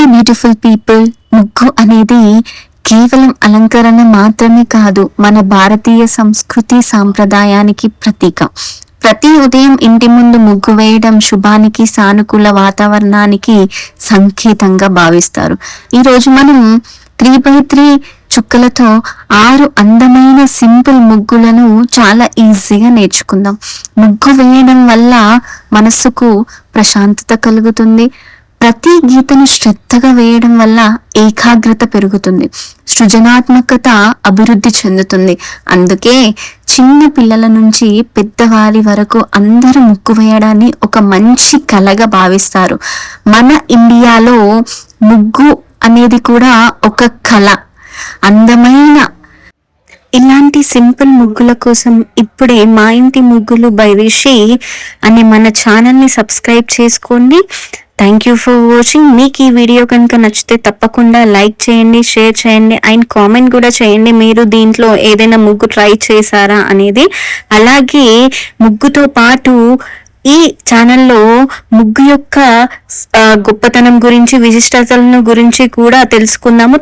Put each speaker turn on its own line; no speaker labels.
నమస్తే beautiful people. ముగ్గు అనేది కేవలం అలంకరణ మాత్రమే కాదు, మన భారతీయ సంస్కృతి సాంప్రదాయానికి ప్రతీక. ప్రతి ఉదయం ఇంటి ముందు ముగ్గు వేయడం శుభానికి, సానుకూల వాతావరణానికి సంకేతంగా భావిస్తారు. ఈరోజు మనం 3x3 చుక్కలతో 6 అందమైన సింపుల్ ముగ్గులను చాలా ఈజీగా నేర్చుకుందాం. ముగ్గు వేయడం వల్ల మనసుకు ప్రశాంతత కలుగుతుంది. ప్రతి గీతను శ్రద్ధగా వేయడం వల్ల ఏకాగ్రత పెరుగుతుంది, సృజనాత్మకత అభివృద్ధి చెందుతుంది. అందుకే చిన్న పిల్లల నుంచి పెద్దవారి వరకు అందరూ ముగ్గు వేయడాన్ని ఒక మంచి కళగా భావిస్తారు. మన ఇండియాలో ముగ్గు అనేది కూడా ఒక కళ. అందమైన ఇలాంటి సింపుల్ ముగ్గుల కోసం ఇప్పుడే మా ఇంటి ముగ్గులు బై రిషి అనే మన ఛానల్ని సబ్స్క్రైబ్ చేసుకోండి. Thank you for watching. మీకు ఈ వీడియో కనుక నచ్చితే తప్పకుండా లైక్ చేయండి, షేర్ చేయండి అండ్ కామెంట్ కూడా చేయండి మీరు దీంట్లో ఏదైనా ముగ్గు ట్రై చేశారా అనేది. అలాగే ముగ్గుతో పాటు ఈ ఛానల్లో ముగ్గు యొక్క గొప్పతనం గురించి, విశిష్టతలను గురించి కూడా తెలుసుకుందాము.